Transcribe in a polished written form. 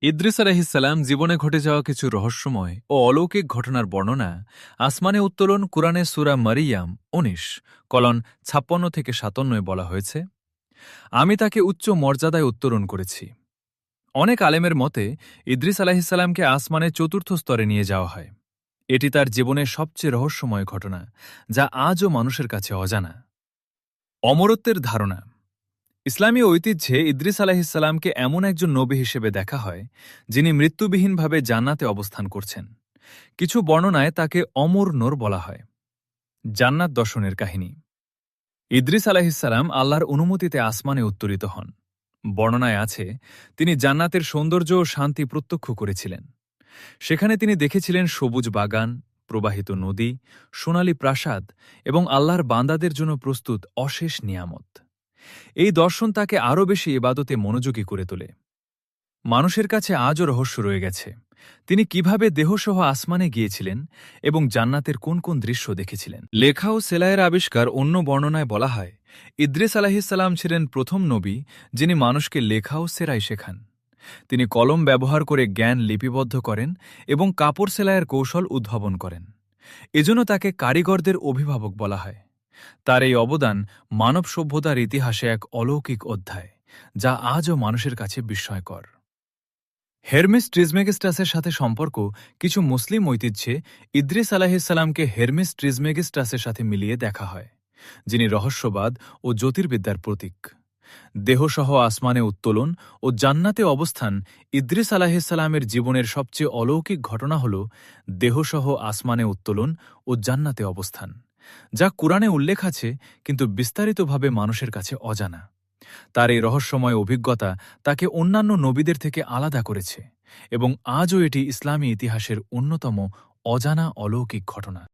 ইদ্রিস আলাইহিসসালাম জীবনে ঘটে যাওয়া কিছু রহস্যময় ও অলৌকিক ঘটনার বর্ণনা আসমানে উত্তোলন কুরআনে সূরা মারিয়াম ১৯:৫৬-৫৭ বলা হয়েছে। আমি তাকে উচ্চ মর্যাদায় উত্তোলন করেছি। অনেক আলেমের মতে ইদ্রিস আলাইহিসসালামকে আসমানে চতুর্থ স্তরে নিয়ে যাওয়া হয়। এটি তার জীবনের সবচেয়ে রহস্যময় ঘটনা, যা আজও মানুষের কাছে অজানা। অমরত্বের ধারণা। ইসলামী ঐতিহ্যে ইদ্রিস আলাইহিসসালামকে এমন একজন নবী হিসেবে দেখা হয় যিনি মৃত্যুবিহীনভাবে জান্নাতে অবস্থান করছেন। কিছু বর্ণনায় তাকে অমর নূর বলা হয়। জান্নাত দর্শনের কাহিনী। ইদ্রিস আলাইহিসসালাম আল্লাহর অনুমতিতে আসমানে উত্তোলিত হন। বর্ণনায় আছে তিনি জান্নাতের সৌন্দর্য ও শান্তি প্রত্যক্ষ করেছিলেন। সেখানে তিনি দেখেছিলেন সবুজ বাগান, প্রবাহিত নদী, সোনালী প্রাসাদ এবং আল্লাহর বান্দাদের জন্য প্রস্তুত অশেষ নিয়ামত। এই দর্শন তাকে আরও বেশি ইবাদতে মনোযোগী করে তোলে। মানুষের কাছে আজও রহস্য রয়ে গেছে তিনি কিভাবে দেহসহ আসমানে গিয়েছিলেন এবং জান্নাতের কোন কোন দৃশ্য দেখেছিলেন। লেখা ও সেলাইয়ের আবিষ্কার। অন্য বর্ণনায় বলা হয় ইদ্রিস আলাইহিসসালাম ছিলেন প্রথম নবী যিনি মানুষকে লেখা ও সেলাই শেখান। তিনি কলম ব্যবহার করে জ্ঞান লিপিবদ্ধ করেন এবং কাপড় সেলাইয়ের কৌশল উদ্ভাবন করেন। এজন্য তাকে কারিগরদের অভিভাবক বলা হয়। তার এই অবদান মানব সভ্যতার ইতিহাসে এক অলৌকিক অধ্যায়, যা আজও মানুষের কাছে বিস্ময়কর। হেরমেস ট্রিসমেগিস্টাসের সাথে সম্পর্ক। কিছু মুসলিম ঐতিহ্যে ইদ্রিস আলাইহিসসালামকে হেরমেস ট্রিসমেগিস্টাসের সাথে মিলিয়ে দেখা হয়, যিনি রহস্যবাদ ও জ্যোতির্বিদ্যার প্রতীক। দেহসহ আসমানে উত্তোলন ও জান্নাতে অবস্থান। ইদ্রিস আলাইহিসসালামের জীবনের সবচেয়ে অলৌকিক ঘটনা হল দেহসহ আসমানে উত্তোলন ও জান্নাতে অবস্থান, যা কুরআনে উল্লেখ আছে কিন্তু বিস্তারিতভাবে মানুষের কাছে অজানা। তার এই রহস্যময় অভিজ্ঞতা তাকে অন্যান্য নবীদের থেকে আলাদা করেছে এবং আজও এটি ইসলামী ইতিহাসের অন্যতম অজানা অলৌকিক ঘটনা।